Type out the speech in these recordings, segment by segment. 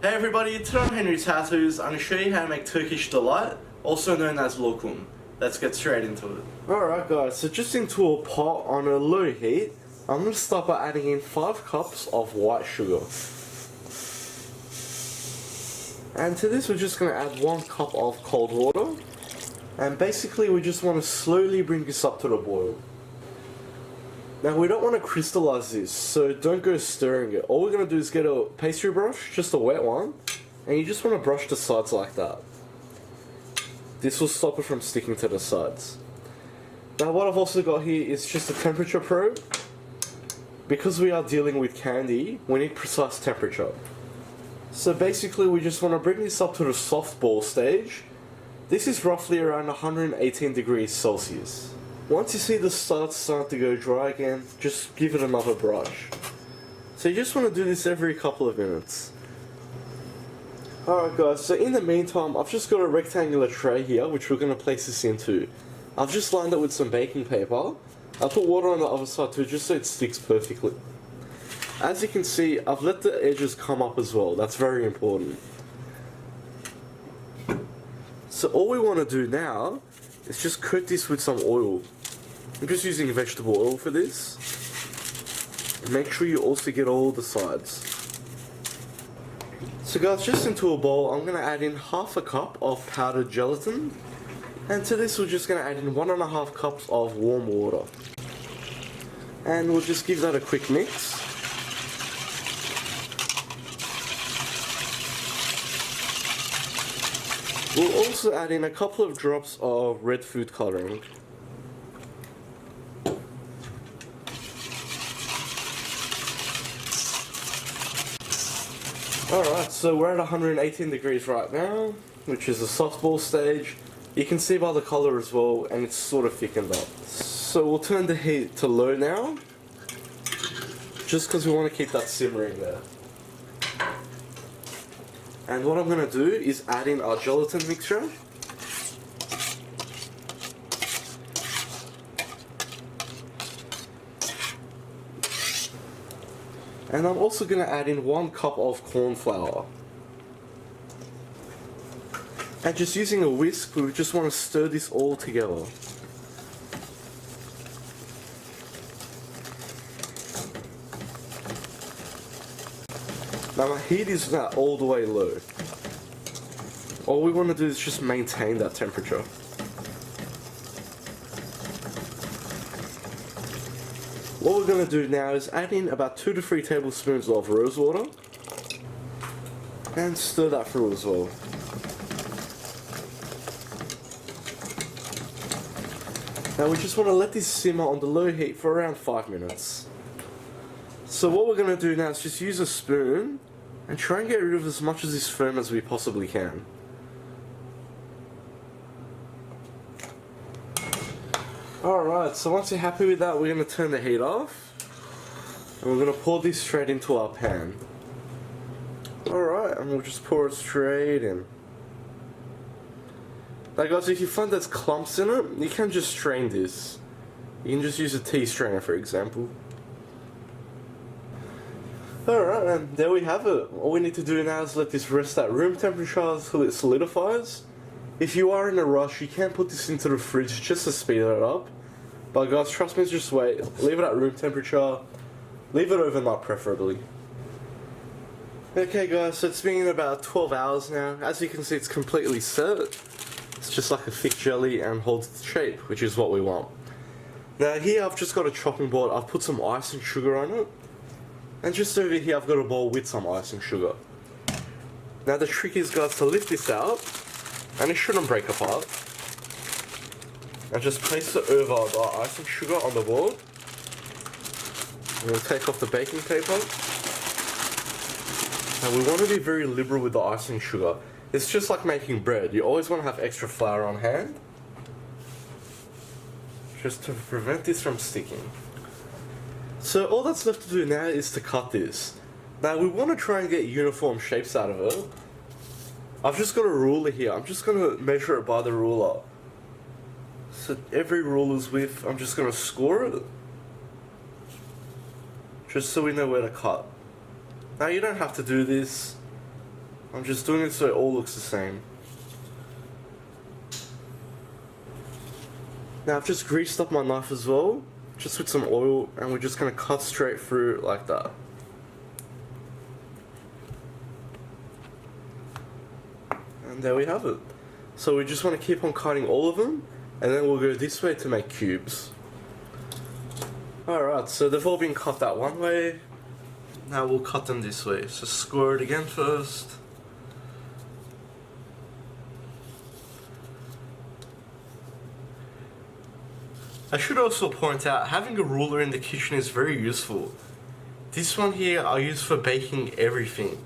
Hey everybody, today on Henry's HowTos, I'm going to show you how to make Turkish delight, also known as Lokum. Let's get straight into it. Alright guys, so just into a pot on a low heat, I'm going to start by adding in 5 cups of white sugar. And to this we're just going to add 1 cup of cold water. And basically we just want to slowly bring this up to the boil. Now we don't want to crystallize this, so don't go stirring it. All we're going to do is get a pastry brush, just a wet one, and you just want to brush the sides like that. This will stop it from sticking to the sides. Now what I've also got here is just a temperature probe. Because we are dealing with candy, we need precise temperature. So basically we just want to bring this up to the soft ball stage. This is roughly around 118 degrees Celsius. Once you see the sides start to go dry again, just give it another brush. So you just want to do this every couple of minutes. Alright guys, so in the meantime, I've just got a rectangular tray here, which we're going to place this into. I've just lined it with some baking paper. I'll put water on the other side too, just so it sticks perfectly. As you can see, I've let the edges come up as well. That's very important. So all we want to do now is just coat this with some oil. I'm just using vegetable oil for this. Make sure you also get all the sides. So guys, just into a bowl, I'm going to add in half a cup of powdered gelatin. And to this we're just going to add in 1.5 cups of warm water. And we'll just give that a quick mix. We'll also add in a couple of drops of red food coloring. Alright, so we're at 118 degrees right now, which is the soft ball stage. You can see by the colour as well, and it's sort of thickened up. So we'll turn the heat to low now, just because we want to keep that simmering there. And what I'm going to do is add in our gelatin mixture. And I'm also going to add in 1 cup of corn flour. And just using a whisk, we just want to stir this all together. Now my heat is not all the way low. All we want to do is just maintain that temperature. What we're going to do now is add in about 2 to 3 tablespoons of rose water. And stir that through as well. Now we just want to let this simmer on the low heat for around 5 minutes. So what we're going to do now is just use a spoon and try and get rid of as much of this foam as we possibly can. Alright, so once you're happy with that, we're going to turn the heat off. And we're going to pour this straight into our pan. Alright, and we'll just pour it straight in. Now guys, if you find there's clumps in it, you can just strain this. You can just use a tea strainer for example. Alright, and there we have it. All we need to do now is let this rest at room temperature until it solidifies. If you are in a rush, you can put this into the fridge just to speed it up. But guys, trust me, just wait. Leave it at room temperature. Leave it overnight preferably. Okay guys, so it's been about 12 hours now. As you can see, it's completely set. It's just like a thick jelly and holds its shape, which is what we want. Now here I've just got a chopping board. I've put some icing sugar on it. And just over here I've got a bowl with some icing sugar. Now the trick is guys to lift this out, and it shouldn't break apart. And just place it over the icing sugar on the board. I'm going to take off the baking paper. And we want to be very liberal with the icing sugar. It's just like making bread. You always want to have extra flour on hand, just to prevent this from sticking. So all that's left to do now is to cut this. Now we want to try and get uniform shapes out of it. I've just got a ruler here. I'm just going to measure it by the ruler. So every ruler's width, I'm just going to score it. Just so we know where to cut. Now you don't have to do this. I'm just doing it so it all looks the same. Now I've just greased up my knife as well, just with some oil, and we're just going to cut straight through like that. And there we have it. So we just want to keep on cutting all of them, and then we'll go this way to make cubes. Alright, so they've all been cut that one way. Now we'll cut them this way. So score it again first. I should also point out, having a ruler in the kitchen is very useful. This one here I use for baking everything.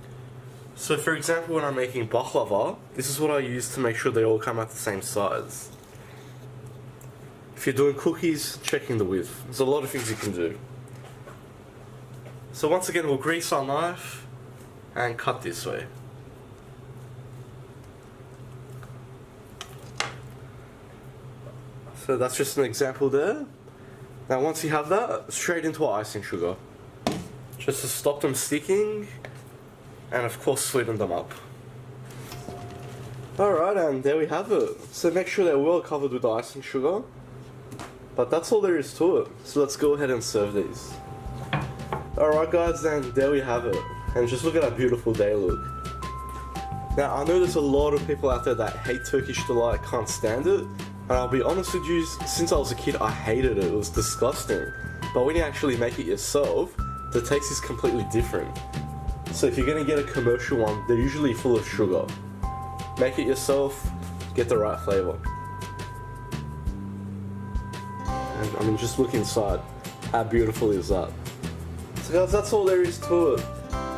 So for example, when I'm making baklava, this is what I use to make sure they all come out the same size. If you're doing cookies, checking the width. There's a lot of things you can do. So once again, we'll grease our knife and cut this way. So that's just an example there. Now once you have that, straight into our icing sugar. Just to stop them sticking, and of course sweeten them up. Alright, and there we have it. So make sure they're well covered with the icing sugar. But that's all there is to it. So let's go ahead and serve these. Alright guys, and there we have it. And just look at how beautiful they look. Now I know there's a lot of people out there that hate Turkish delight, can't stand it. And I'll be honest with you, since I was a kid I hated it, it was disgusting. But when you actually make it yourself, the taste is completely different. So if you're going to get a commercial one, they're usually full of sugar. Make it yourself, get the right flavour. And I mean, just look inside. How beautiful is that? So guys, that's all there is to it.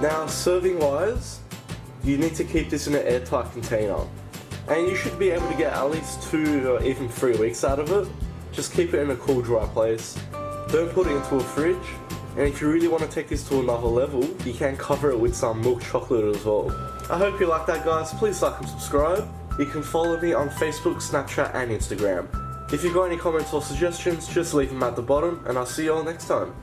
Now, serving wise, you need to keep this in an airtight container. And you should be able to get at least 2 or even 3 weeks out of it. Just keep it in a cool, dry place. Don't put it into a fridge. And if you really want to take this to another level, you can cover it with some milk chocolate as well. I hope you like that guys, please like and subscribe. You can follow me on Facebook, Snapchat and Instagram. If you've got any comments or suggestions, just leave them at the bottom and I'll see you all next time.